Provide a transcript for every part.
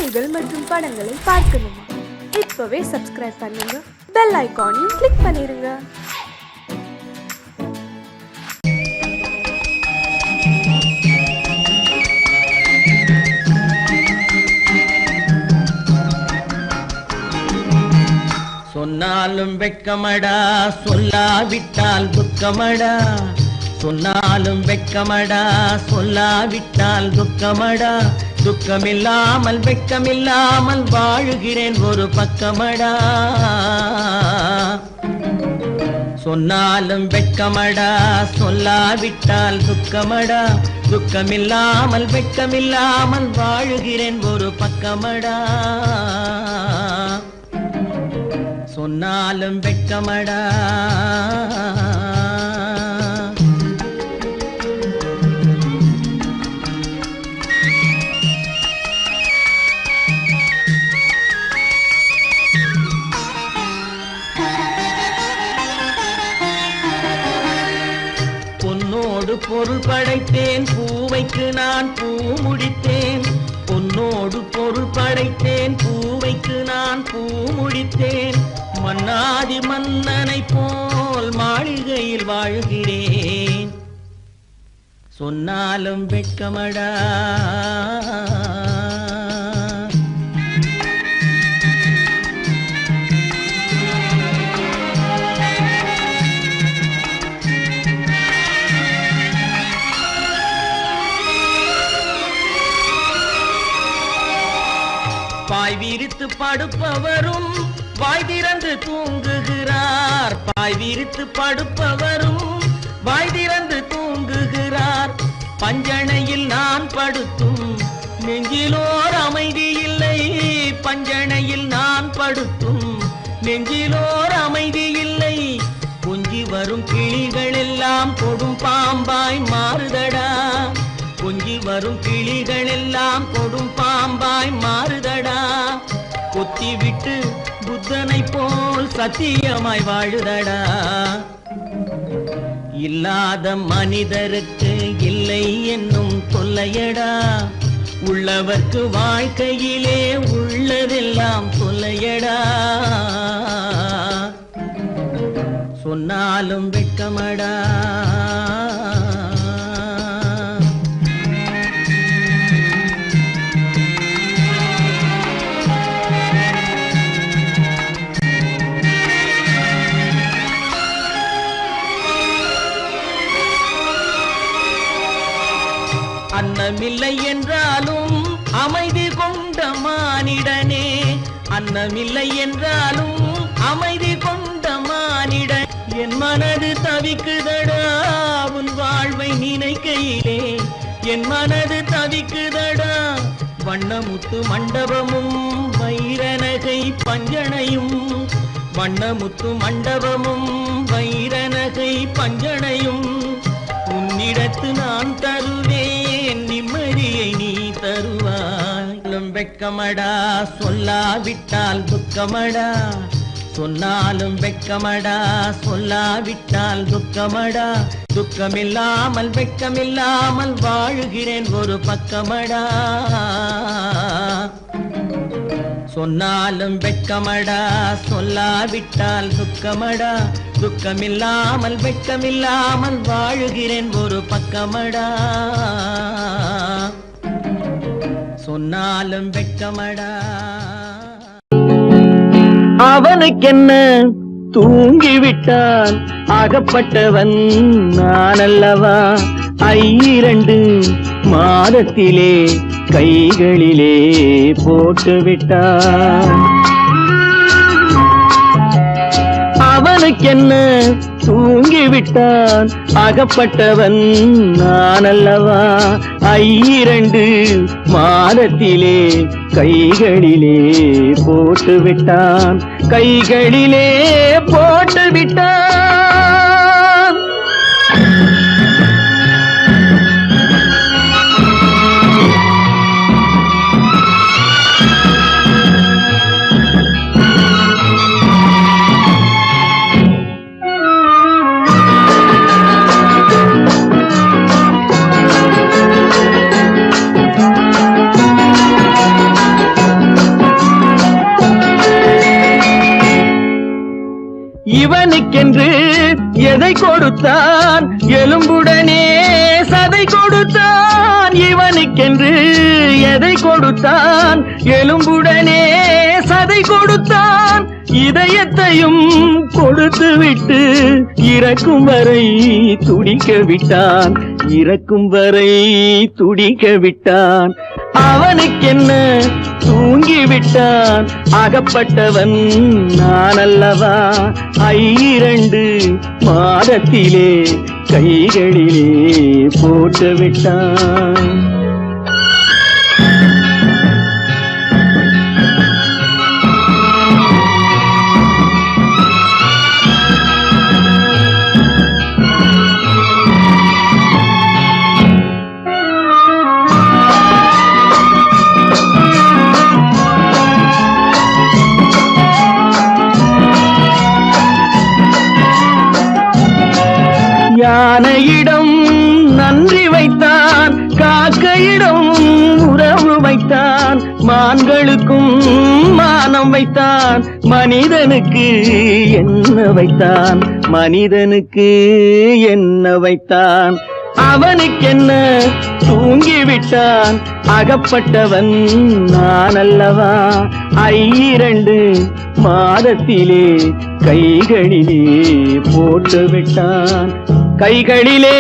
செய்திகள் மற்றும் படங்களை பார்க்கணுமா? இப்பவே சப்ஸ்கிரைப் பண்ணுங்க, பெல் ஐகானையும் கிளிக் பண்ணிருங்க. சொன்னாலும் வெட்கமடா, சொல்லாவிட்டால் துக்கமடா. சொன்னாலும் வெட்கமடா, சொல்லாவிட்டால் துக்கமடா. துக்கமில்லாமல் வெட்கமில்லாமல் வாழுகிறேன் ஒரு பக்கமடா. சொன்னாலும் வெட்கமடா, சொல்லாவிட்டால் துக்கமடா. துக்கமில்லாமல் வெட்கமில்லாமல் வாழுகிறேன் ஒரு பக்கமடா. சொன்னாலும் வெட்கமடா. பொன்னோடு பொருள் படைத்தேன், பூவைக்கு நான் பூ முடித்தேன். பொன்னோடு பொருள் படைத்தேன், பூவைக்கு நான் பூ முடித்தேன். மன்னாதி மன்னனை போல் மாளிகையில் வாழ்கிறேன். சொன்னாலும் வெட்கமடா. பாய் விரித்து படுப்பவரும் வாய் திறந்து தூங்குகிறார். பாய் விரித்து படுப்பவரும் வாய் திறந்து தூங்குகிறார். பஞ்சணையில் நான் படுத்தும் நெஞ்சிலோர் அமைதி இல்லை. பஞ்சணையில் நான் படுத்தும் நெஞ்சிலோர் அமைதி இல்லை. கொஞ்சி வரும் கிளிகள் எல்லாம் கொடும் பாம்பாய் மாறுதடா. கொஞ்சி வரும் கிளிகள் எல்லாம் கொடும் பாம்பாய் மாறுதடா. கொத்தி விட்டு புத்தனை போல் சத்தியமாய் வாழுதடா. இல்லாத மனிதருக்கு இல்லை என்னும் தொல்லையடா. உள்ளவர்க்கு வாழ்க்கையிலே உள்ளதெல்லாம் தொல்லையடா. சொன்னாலும் வெட்கமடா. அன்னமில்லை என்றாலும் அமைதி கொண்ட மானிடனே. அன்னமில்லை என்றாலும் அமைதி கொண்ட மானிடன். என் மனது தவிக்குதடா உன் வாழ்வை நினைக்கையிலே. என் மனது தவிக்குதடா. வண்ணமுத்து மண்டபமும் வைரநகை பஞ்சனையும். வண்ணமுத்து மண்டபமும் வைரநகை பஞ்சனையும். உன்னிடத்து நான் தருவேன், நிம்மதியை நீ தருவாய். வெட்கமடா, சொல்லாவிட்டால் துக்கமடா. சொன்னாலும் வெட்கமடா, சொல்லாவிட்டால் துக்கமடா. துக்கமில்லாமல் வெட்கமில்லாமல் வாழுகிறேன் ஒரு பக்கமடா. சொன்னாலும் வெட்கமடா, சொல்லாவிட்டால் துக்கமடா. துக்கமில்லாமல் வெட்கமில்லாமல் வாழுகிறேன் ஒரு பக்கமடா. சொன்னாலும் வெட்கமடா. அவனுக்கென்ன தூங்கிவிட்டான், அகப்பட்டவன் நான் அல்லவா. 2 மாதத்திலே கைகளிலே போட்டுவிட்டான். அவனுக்கென்ன தூங்கிவிட்டான், அகப்பட்டவன் நான் அல்லவா. 2 மாதத்திலே கைகளிலே போட்டுவிட்டான். கைகளிலே போட்டுவிட்டான். இவனுக்கென்று எதை கொடுத்தான் எலும்புடனே சதை கொடுத்தான் இவனுக்கென்று எதை கொடுத்தான் எலும்புடனே சதை கொடுத்தான் இதயத்தையும் கொடுத்து விட்டு இறக்கும் வரை துடிக்க விட்டான் இறக்கும் வரை துடிக்க விட்டான் அவனுக்கென்ன தூங்கிவிட்டான் அகப்பட்டவன் நான் அல்லவா 2 மாதத்திலே கைகளிலே போட்டு விட்டான் யானையிடம் நன்றி வைத்தான் காக்கையிடம் உறவு வைத்தான் மான்களுக்கும் மானம் வைத்தான் மனிதனுக்கு என்ன வைத்தான் மனிதனுக்கு என்ன வைத்தான் அவனுக்கென்ன தூங்கிவிட்டான் அகப்பட்டவன் நான் அல்லவா 2 மாதத்திலே கைகளிலே போட்டு விட்டான் கைகளிலே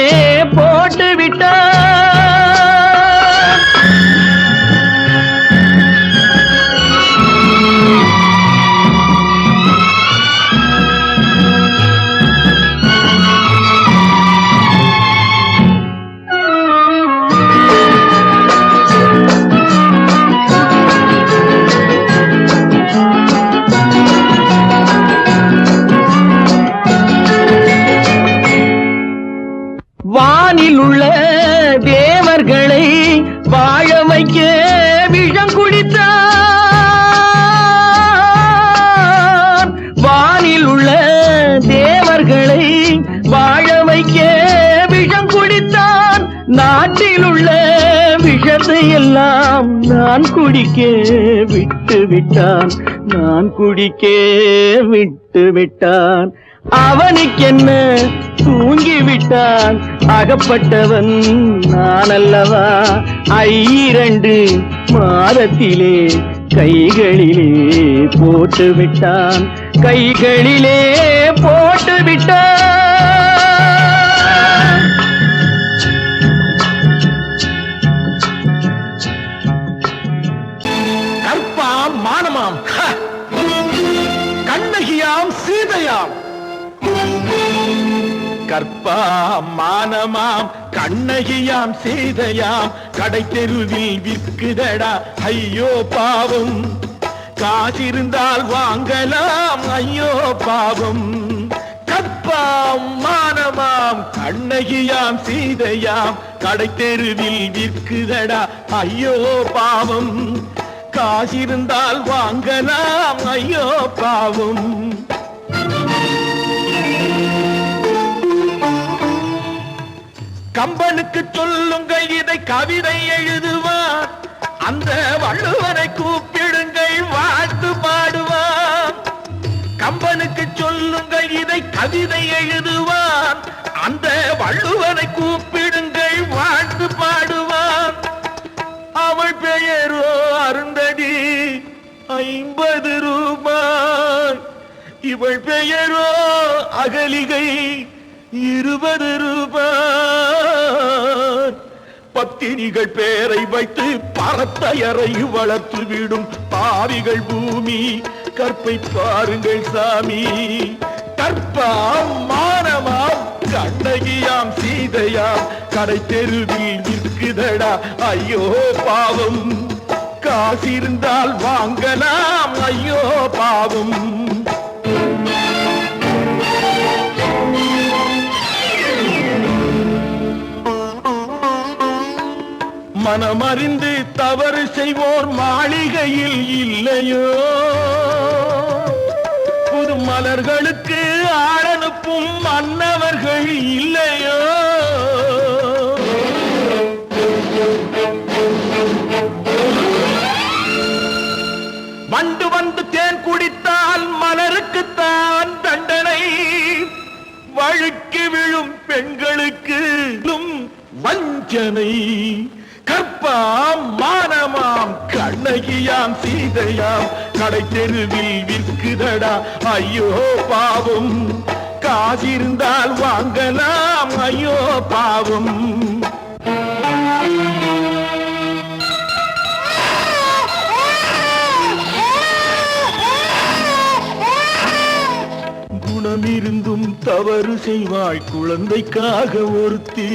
போட்டு விட்டான் வானில் உள்ள தேவர்களை வாழ வைக்க விஷம் குடித்தான் வானில் உள்ள தேவர்களை வாழ வைக்க விஷம் குடித்தான் நாட்டில் உள்ள விஷத்தை எல்லாம் நான் குடிக்க விட்டு விட்டான் நான் குடிக்க விட்டு விட்டான் அவனுக்கென்ன தூங்கிவிட்டான் அகப்பட்டவன் நான் அல்லவா 2 மாதத்திலே கைகளிலே போட்டு விட்டான் கைகளிலே போட்டு விட்டான் கற்பாம் மானமாம் கண்ணகியாம் சீதையாம் கற்பாம் மானமாம் கண்ணகியாம் சீதையாம் கடை தெருவில் விற்குதடா ஐயோ பாவம் காசிருந்தால் வாங்கலாம் ஐயோ பாவம் கற்பாம் மானமாம் கண்ணகியாம் சீதையாம் கடை தெருவில் விற்குதடா ஐயோ பாவம் காசிருந்தால் வாங்கலாம் ஐயோ பாவம் கம்பனுக்கு சொல்லுங்கள் இதை கவிதை எழுதுவான் அந்த வள்ளுவனை கூப்பிடுங்கள் வாழ்த்து பாடுவான் கம்பனுக்கு சொல்லுங்கள் இதை கவிதை எழுதுவான் அந்த வள்ளுவனை கூப்பிடுங்கள் வாழ்த்து பாடுவான் அவள் பெயரோ அருந்ததி 50 ரூபாய் இவள் பெயரோ அகலிகை 20 ரூபாய் பத்தினிகள் பேரை வைத்து பரத்தையறை வளர்த்து விடும் பாவிகள் பூமி கற்பை பாருங்கள் சாமி கற்பாம் மானமாம் கண்ணகியாம் சீதையாம் கடை தெருவில் விற்குதடா ஐயோ பாவம் காசிருந்தால் வாங்கலாம் ஐயோ பாவம் மனமறிந்து தவறு செய்வோர் மாளிகையில் இல்லையோ புது மலர்களுக்கு ஆளனுப்பும் மன்னவர்கள் இல்லையோ வண்டு வந்து தேன் குடித்தால் மலருக்குத்தான் தண்டனை வழுக்கி விழும் பெண்களுக்கு வஞ்சனை கற்பாம் மானமாம் கண்ணகியாம் சீதையாம் கடை தெருவில் விற்குதடா ஐயோ பாவம் காசிருந்தால் வாங்கலாம் ஐயோ பாவம் குணமிருந்தும் தவறு செய்வாய் குழந்தைக்காக ஒருத்தி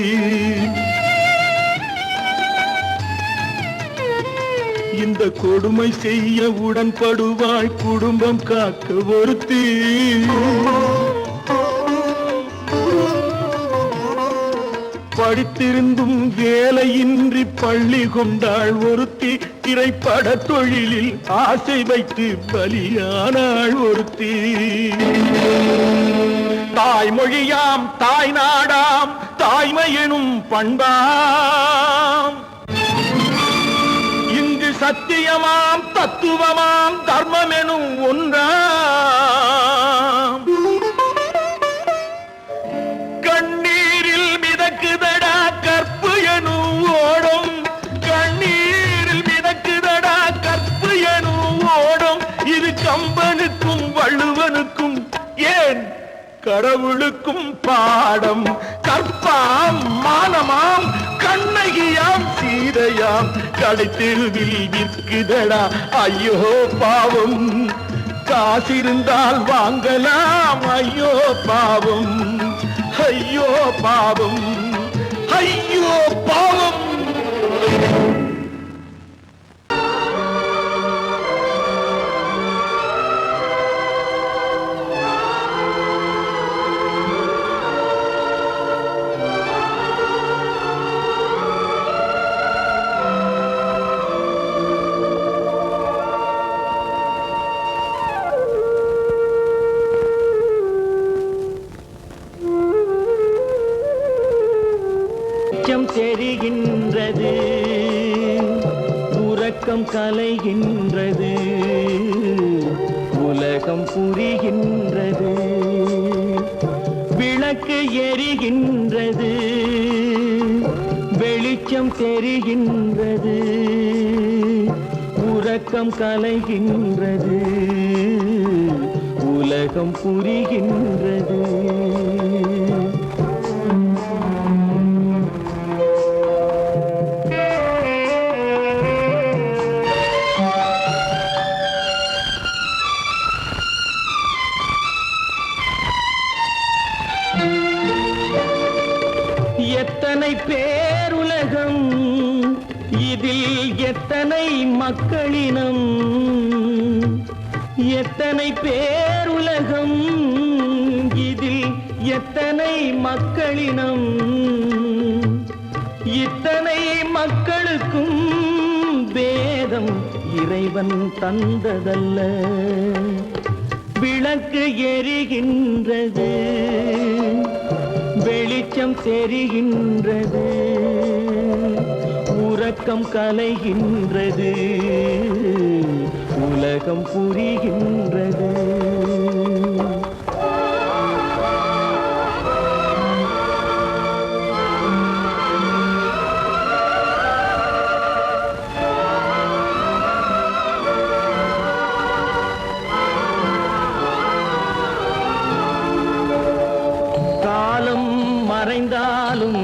இந்த கொடுமை செய்ய உடன்படுவாய் குடும்பம் காக்க ஒருத்தி படித்திருந்தும் வேலையின்றி பள்ளி கொண்டாள் ஒருத்தி திரைப்பட தொழிலில் ஆசை வைத்து பலியானாள் ஒருத்தி தாய்மொழியாம் தாய் நாடாம் தாய்மையெனும் பண்பாம் இங்கு சத்தியமாம் தத்துவமாம் தர்மமெனும் ஒன்றாம் கண்ணீரில் மிதக்குதடா கற்பு எனும் ஓடும் கண்ணீரில் மிதக்குதடா கற்பு எனும் ஓடும் இது கம்பனுக்கும் வள்ளுவனுக்கும் ஏன் கடவுளுக்கும் பாடம் கற்பாம் மானமாம் கண்ணகியாம் சீதையாம் கடை தெருவில் விற்குதடா ஐயோ பாவம் காசிருந்தால் வாங்கலாம் ஐயோ பாவம் ஐயோ பாவம் ஐயோ பாவம் தெரிகின்றது உறக்கம் கலைகின்றது உலகம் புரிகின்றது விளக்கு எரிகின்றது வெளிச்சம் தெரிகின்றது உறக்கம் கலைகின்றது உலகம் புரிகின்றது எத்தனை பேருலகம் இதில் எத்தனை மக்களினம் எத்தனை பேருலகம் இதில் எத்தனை மக்களினம் இத்தனை மக்களுக்கும் வேதம் இறைவன் தந்ததல்ல விளக்கு எரிகின்றது வெளிச்சம் தெரிகின்றது உறக்கம் கலைகின்றது உலகம் புரிகின்றது மறைந்தாலும்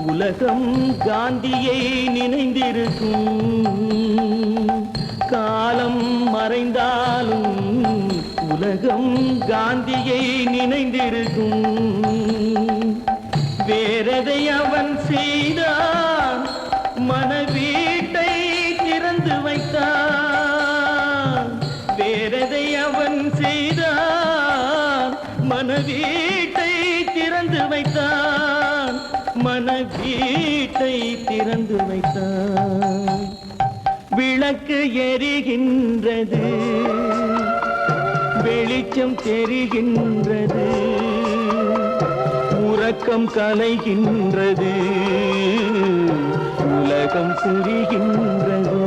உலகம் காந்தியை நினைந்திருக்கும் காலம் மறைந்தாலும் உலகம் காந்தியை நினைந்திருக்கும் வேறதை அவன் செய்தான் மனவீட்டை திறந்து வைத்தான் வேறதை அவன் செய்தான் மனவீட்டை திறந்து வைத்தான் மனவீட்டை திறந்து வைத்தான் விளக்கு எரிகின்றது வெளிச்சம் தெரிகின்றது உறக்கம் கலைகின்றது உலகம் புரிகின்றது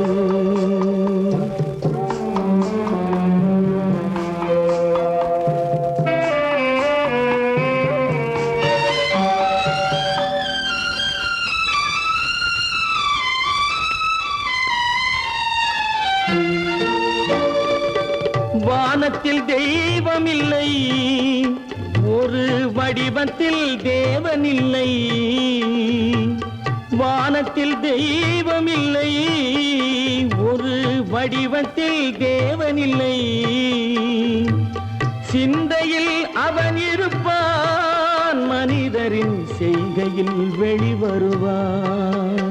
வானத்தில் தெய்வம் இல்லை, ஒரு வடிவத்தில் தேவன் இல்லை. வானத்தில் தெய்வம் இல்லை, ஒரு வடிவத்தில் தேவன் இல்லை. சிந்தையில் அவன் இருப்பான், மனிதரின் செய்கையில் வெளிவருவான்.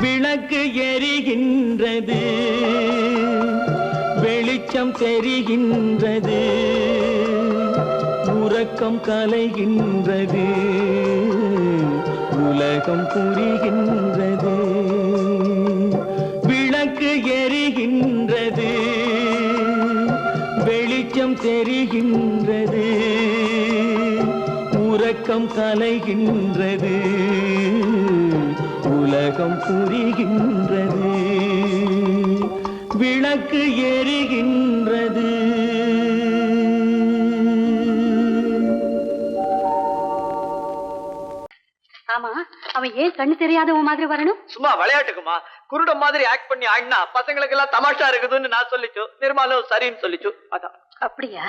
விளக்கு எரிகின்றது, வெளிச்சம் தெரிகின்றது, உறக்கம் கலைகின்றது, உலகம் புரிகின்றது. விளக்கு எரிகின்றது, வெளிச்சம் தெரிகின்றது, உறக்கம் கலைகின்றது, உலகம் புரிகின்றது. விளக்கு எரிகின்றது. ஆமா, அவன் ஏன் கண்ணு தெரியாதவன் மாதிரி வரணும்? சும்மா விளையாட்டுக்குமா, குருட மாதிரி ஆக்ட் பண்ணி ஆடினா பசங்களுக்கு எல்லாம் தமாஷா இருக்குதுன்னு நான் சொல்லிச்சு, நிர்மலும் சரின்னு சொல்லிச்சு, அதான். அப்படியா?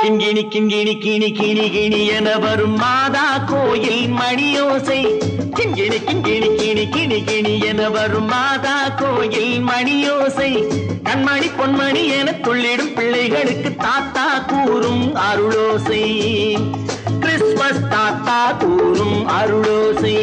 கிண்கிணி கிண்கிணி கிணி கிணி கிணி என வரும் மாதா கோயில் மணியோசை. கிண்கிணி கிண்கிணி கிணி கிணி கிணி என வரும் மாதா கோயில் மணியோசை. கண்மணி பொன்மணி என துள்ளிடும் பிள்ளைகளுக்கு தாத்தா கூறும் அருளோசை. கிறிஸ்துமஸ் தாத்தா கூறும் அருளோசை.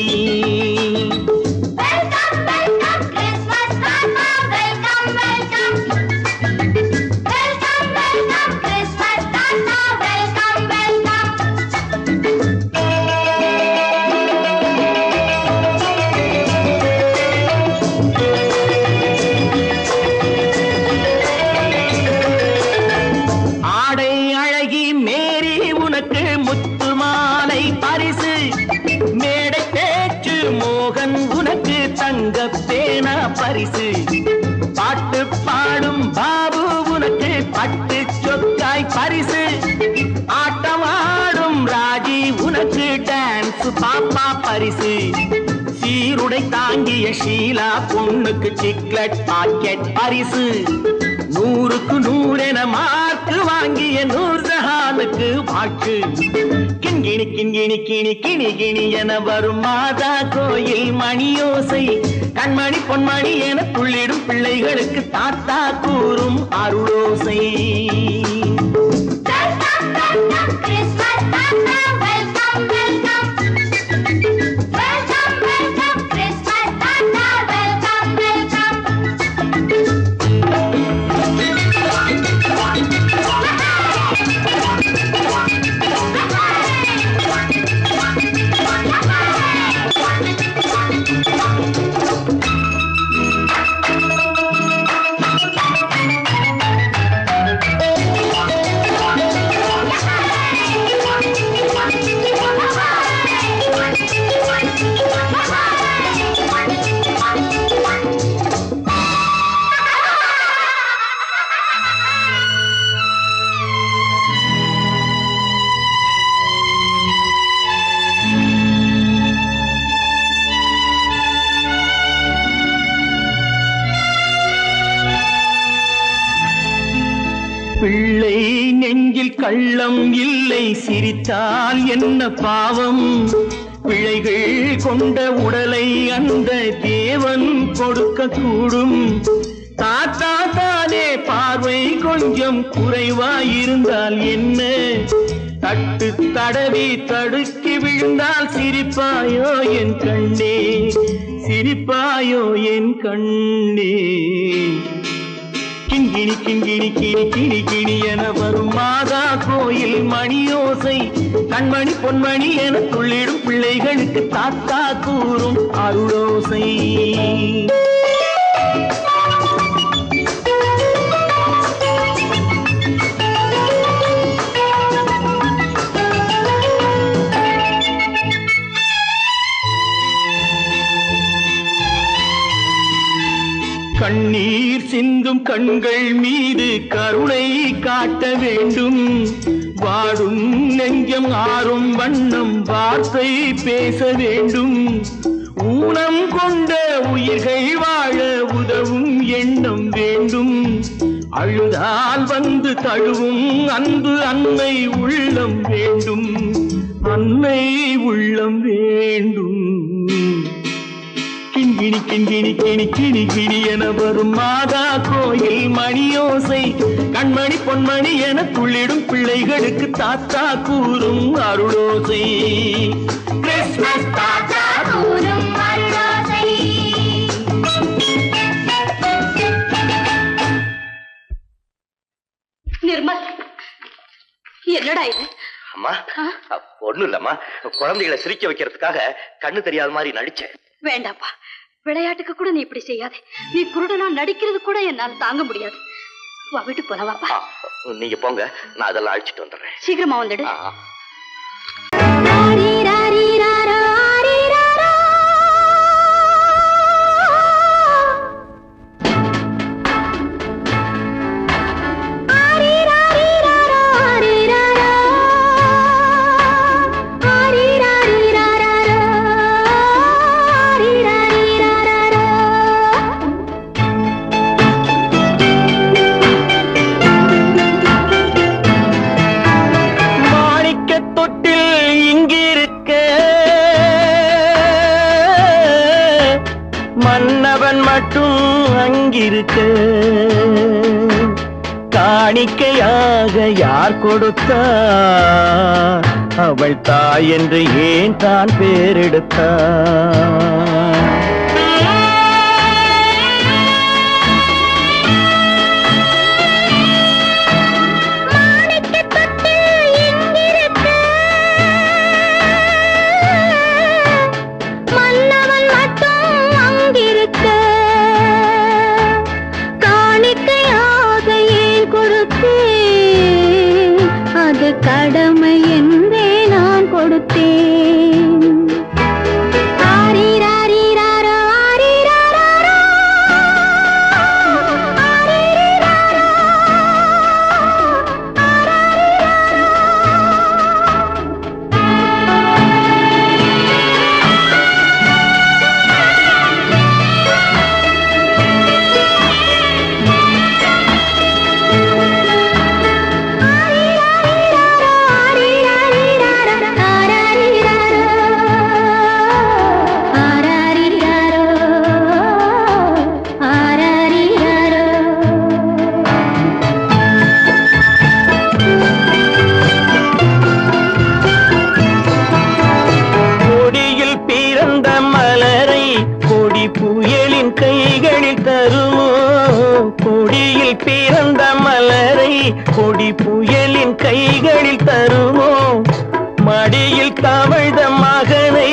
பரிசு பாட்டு பாடும் பாபு உனக்கு பட்டு சொக்காய் பரிசு. ஆட்டமாடும் ராஜி உனக்கு டான்ஸ் பாப்பா பரிசு. சீருடை தாங்கிய ஷீலா பொண்ணுக்கு சிக்லெட் பாக்கெட் பரிசு. 100க்கு 100 என மார்க்கு வாங்கிய நூர்ஜஹானுக்கு வாழ்த்து. கிண்கிணி கிண்கிணி கிணி கிணி கிணி என வரும் மாதா கோயில் மணியோசை. கண்மணி பொன்மணி என துள்ளிடும் பிள்ளைகளுக்கு தாத்தா கூறும் அருளோசை. பிள்ளை நெஞ்சில் கள்ளம் இல்லை, சிரித்தால் என்ன பாவம். பிழைகள் கொண்ட உடலை அந்த தேவன் கொடுக்க கூடும். தாத்தா தானே பார்வை கொஞ்சம் குறைவாயிருந்தால் என்ன? தட்டு தடவி தடுக்கி விழுந்தால் சிரிப்பாயோ என் கண்ணே, சிரிப்பாயோ என் கண்ணே. கிண்கிணி கிண்கிணி கிணி கிணி கிணி என வரும் மாதா கோயில் மணியோசை. கண்மணி பொன்மணி என துள்ளிடும் பிள்ளைகளுக்கு தாத்தா கூறும் அருளோசை. கண்ணீர் சிந்தும் கண்கள் மீது கருணை காட்ட வேண்டும். வாடும் நெஞ்சம் ஆறும் வண்ணம் வார்த்தை பேச வேண்டும். ஊனம் கொண்ட உயிர்கள் வாழ உதவும் எண்ணம் வேண்டும். அழுதால் வந்து தழுவும் அன்பு அன்னை உள்ளம் வேண்டும். அன்னை உள்ளம் வேண்டும். கிண்கிணி கிண்கிணி கிணி கிணி கிணி என வரும் மாதா கோயில் மணியோசை. கண்மணி பொன்மணி என துள்ளிடும் பிள்ளைகளுக்கு தாத்தா கூறும் அருளோசை. கிறிஸ்மஸ் தாத்தா கூறும் அருளோசை. நிர்மல், என்னடா இது? அம்மா ஒண்ணும் இல்லம்மா, குழந்தைகளை சிரிக்க வைக்கிறதுக்காக கண்ணு தெரியாத மாதிரி நடிச்சேன். வேண்டாப்பா, விளையாட்டுக்கு கூட நீ இப்படி செய்யாதே. நீ குருடனா நடிக்கிறது கூட என்னால தாங்க முடியாது. வா, வீட்டு போலவாப்பா. நீங்க போங்க, நான் அதெல்லாம் அழிச்சிட்டு வந்துடுறேன். சீக்கிரமா வந்துடு. மன்னவன் மட்டும் அங்கிருக்க காணிக்கையாக யார் கொடுத்தா? அவள் தாய் என்று ஏன் தான் பேரெடுத்தா? கடமை என்றே நான் கொடுத்தேன். புயலின் கைகளில் தருமோ? கொடியில் பிறந்த மலரை கொடி புயலின் கைகளில் தருமோ? மடியில் தவழ்ந்த மகனை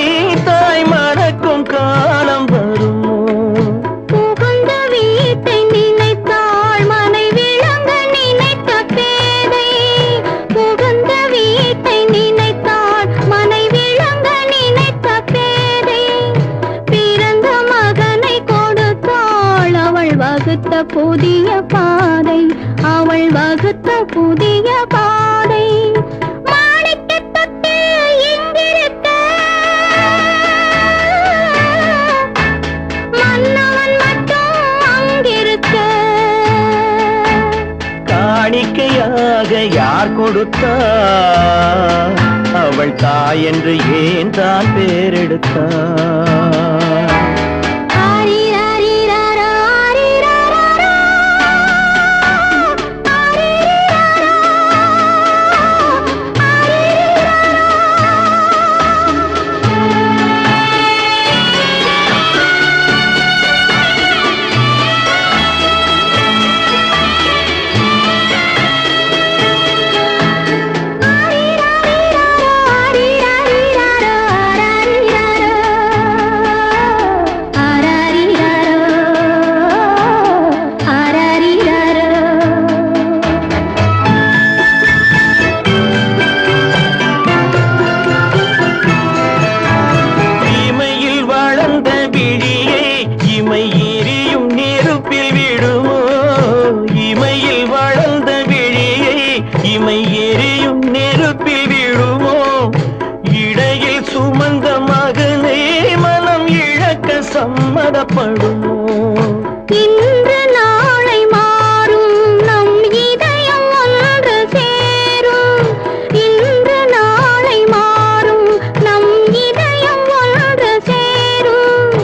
தாய் மறக்கும் காலம் வருமோ? புகுந்த வீட்டை நினைத்தாள் மனை விளங்க நினைத்த பேதை. புகுந்த வீட்டை நினைத்தாள் மனை விளங்க நினைத்த பேதை. பிறந்த மகனை கொடுத்தாள் அவள் வகுத்த புதிய பாதை. அவள் வகுத்த புதிய பாதை. காணிக்கையாக யார் கொடுத்தா? அவள் தாய் என்று ஏன் தான் பேரெடுத்தா? புறப்படுமோ? இன்று நாளை மாறும் நம் இதயம் ஒன்று சேரும். இன்று நாளை மாறும் நம் இதயம் ஒன்று சேரும்.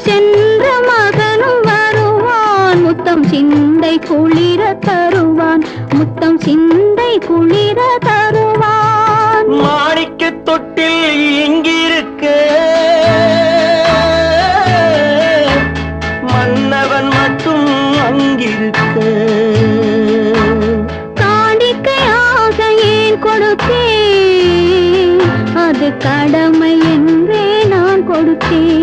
சென்ற மகனும் வருவான், முத்தம் சிந்தை குளிர தருவான், முத்தம் சிந்தை குளிர தருவான். மாணிக்க தொட்டில் இங்கிருக்க, மன்னவன் மட்டும் அங்கிருக்க. காணிக்கையாக ஏன் கொடுத்தேன், அது கடமை என்றே நான் கொடுத்தேன்.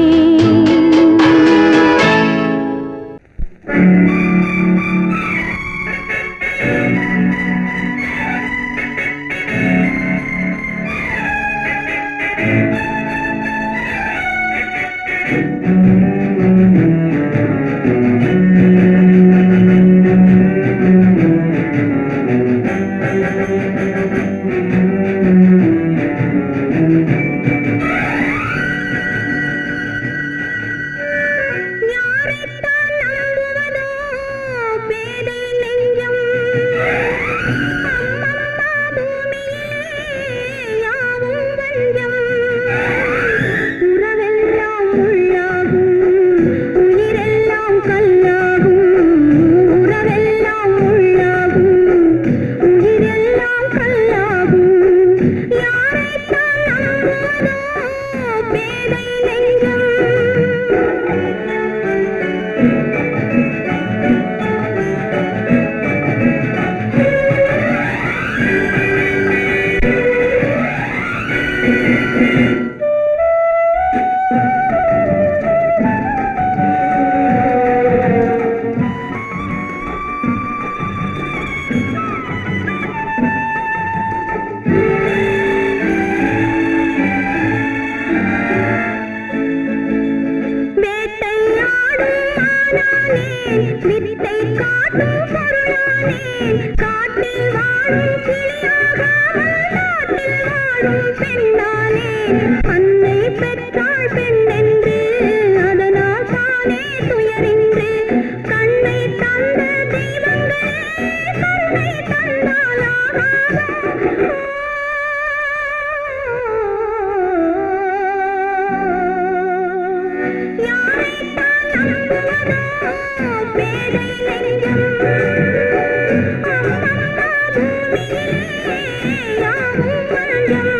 வித்தை காட்டும் பொருளானேன், காட்டில் வாழும் கிளியாகாமல் நாட்டில் வாழும் பெண்ணானேன். அன்னை பெற்றாள் பெண் என்று அதனால் தானே துயரின்று, கண்ணை தந்த தெய்வங்களே கருணை தந்தாலாகாதோ. யாரைத்தான் நம்புவதோ பேதை நெஞ்சம், அம்மம்மா பூமியிலே யாவும் மஞ்சம்.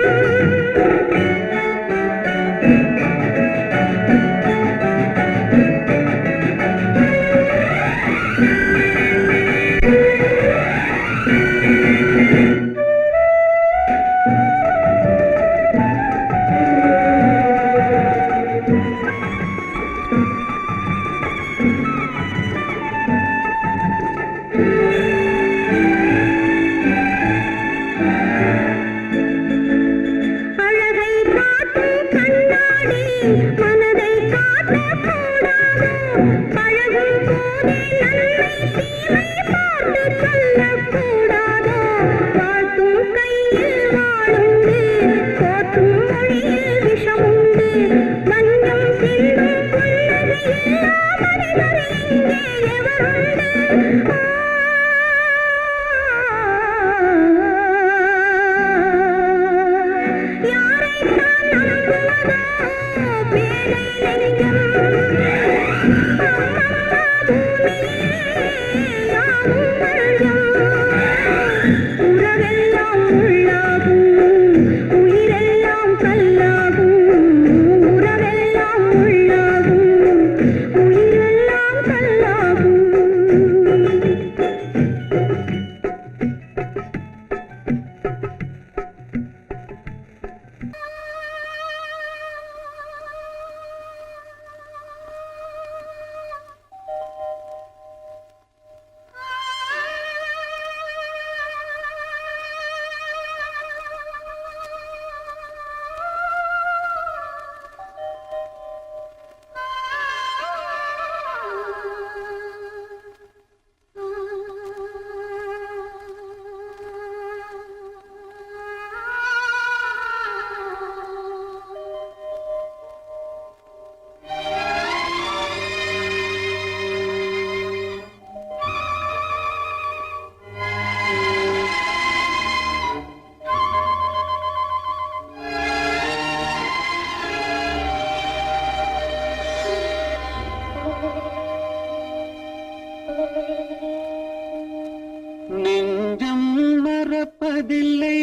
மறப்பதில்லை,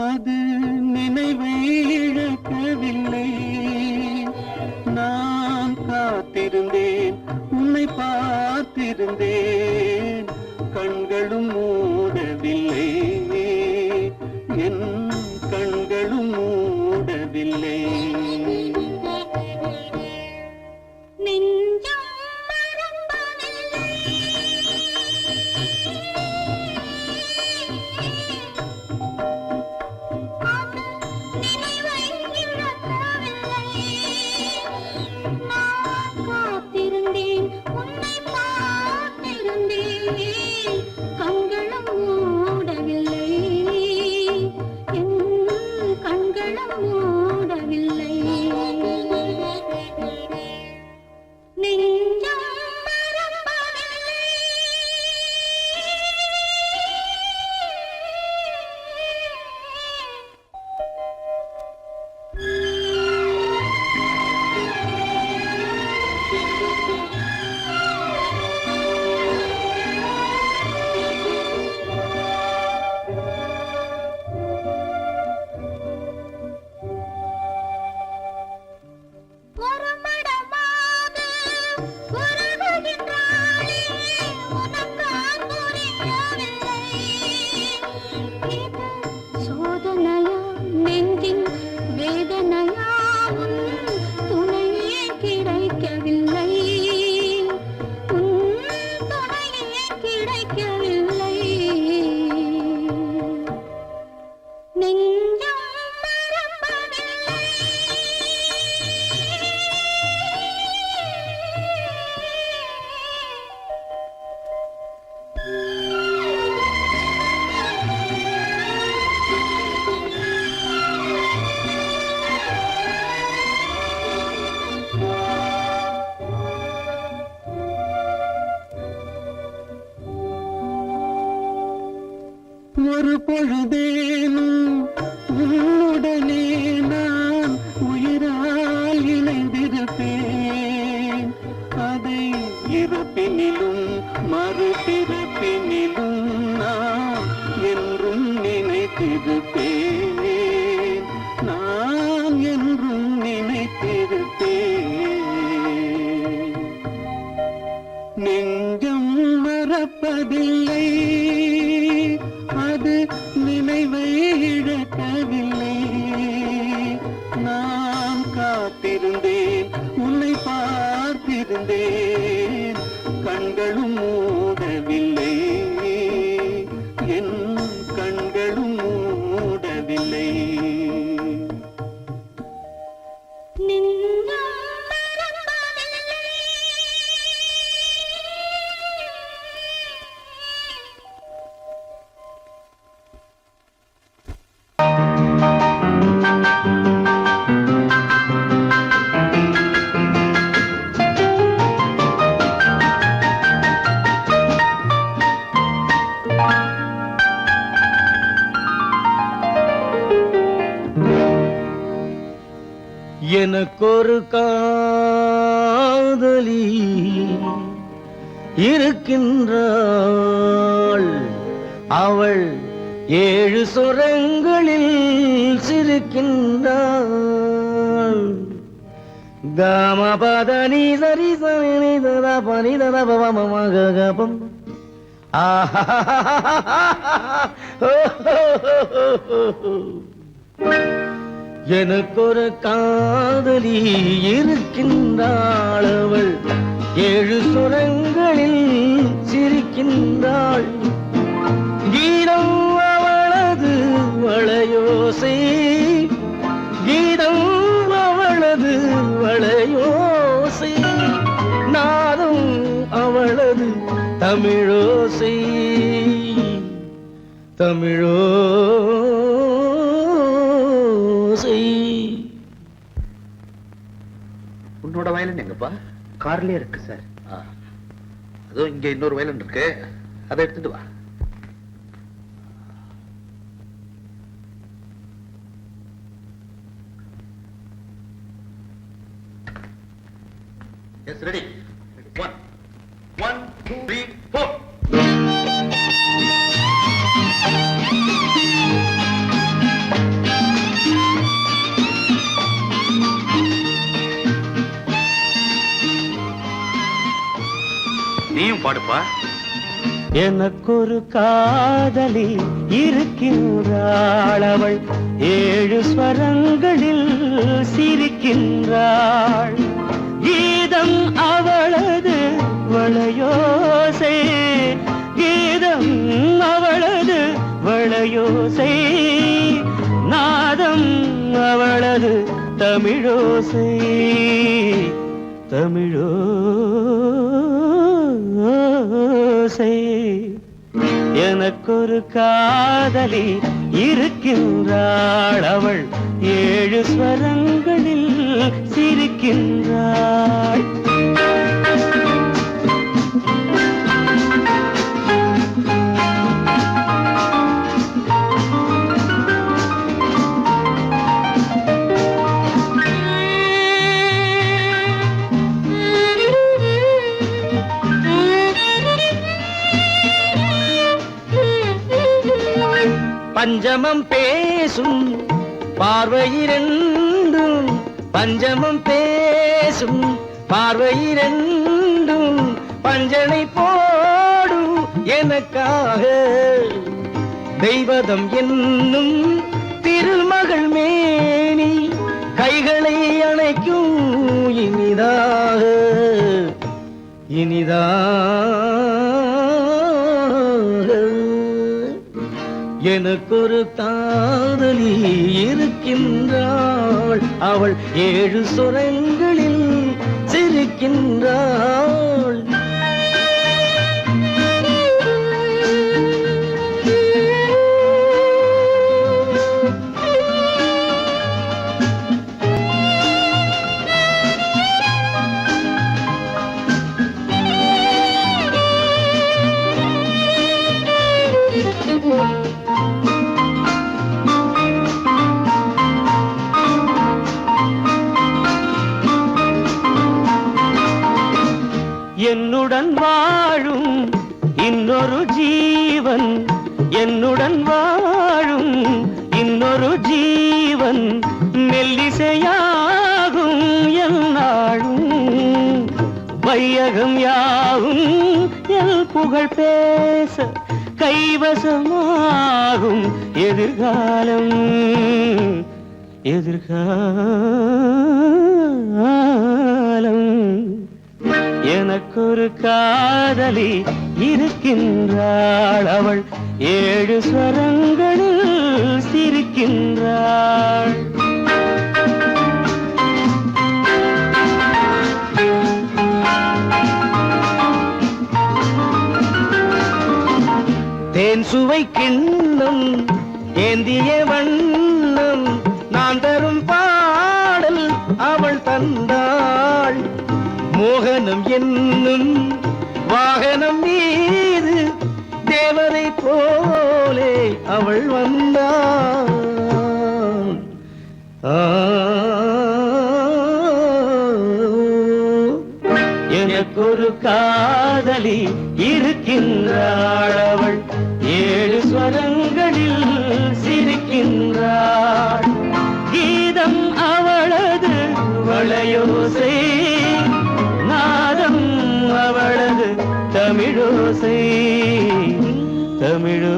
அது நினைவை இழக்கவில்லை. நான் காத்திருந்தேன், உன்னை பார்த்திருந்தேன், கண்களும் மூடவில்லை, என் கண்களும் மூடவில்லை. ஒரு பொழுதேனும் உன்னுடனே நான் உயிரால் இணைந்திருப்பேன். அதை இறப்பினிலும் மறுபிறப்பினிலும் நான் என்றும் நினைத்திருப்பேன், நான் என்றும் நினைத்திருப்பேன். நெஞ்சம் மறப்பதில்லை, அது நினைவை இழக்கவில்லை. நான் காத்திருந்தேன், உன்னை பார்த்திருந்தேன், கண்களும் மூடவில்லை, என் கண்களும் மூடவில்லை. எனக்கொரு காதலி இருக்கின்றாள், அவள் 7 சுரங்களில் சிரிக்கின்றாள். காமபதனி சரி சரி ததா பனி ததா பவமகபம். எனக்கொரு காதலி இருக்கின்றாள், அவள் 7 சுரங்களில் சிரிக்கின்றாள். கீதம் அவளது வளையோசை, கீதம் அவளது வளையோசை, நாதம் அவளது தமிழோசை, தமிழோசை. உன்னோட வயலின் எங்கப்பா? கார்லயே இருக்கு சார். அதுவும் இங்க இன்னொரு வயலின் இருக்கு, அதை எடுத்துட்டு வா. S ready. 1 1 3, 4. நீயும் பாடுப்பா. எனக்கொரு காதலி இருக்கின்றாள், அவள் 7 ஸ்வரங்களில் சிரிக்கின்றாள். கீதம் அவளது வளையோசை, கீதம் அவளது வளையோசை, நாதம் அவளது தமிழோசை, தமிழோசை. எனக்கொரு காதலி இருக்கின்றாள், அவள் 7 ஸ்வரங்களில் சிரிக்கின்றாள். பஞ்சமம் பேசும் பார்வையிரண்டும், பஞ்சமம் பேசும் பார்வையிரண்டும் பஞ்சனை போடும் எனக்காக. தெய்வதம் என்னும் திருமகள் மேனி கைகளை அணைக்கும் இனிதாக, இனிதாக. எனக்கொரு காதலி இருக்கின்றாள், அவள் 7 சுரங்களில் சிரிக்கின்றாள். என்னுடன் வாழும் இன்னொரு ஜீவன், என்னுடன் வாழும் இன்னொரு ஜீவன் மெல்லிசையாகும் என்னாலும். வையகம் யாவும் எல் புகழ் பேச கைவசமாகும் எதிர்காலம், எதிர்காலம். எனக்கொரு காதலி இருக்கின்றாள், அவள் 7 ஸ்வரங்களில் சிரிக்கின்றாள். தேன் சுவை கிண்ணம் ஏந்திய வண்ணம் நான் தரும் பாடல் அவள் தந்தாள். மோகனம் என்னும் வாகனம் மீது தேவதை போலே அவள் வந்தாள். எனக்கொரு காதலி இருக்கின்றாள், அவள் 7 ஸ்வரங்களில் சிரிக்கின்றாள். கீதம் அவளது வளையோசை, நாதம் அவளது தமிழோசை, தமிழோ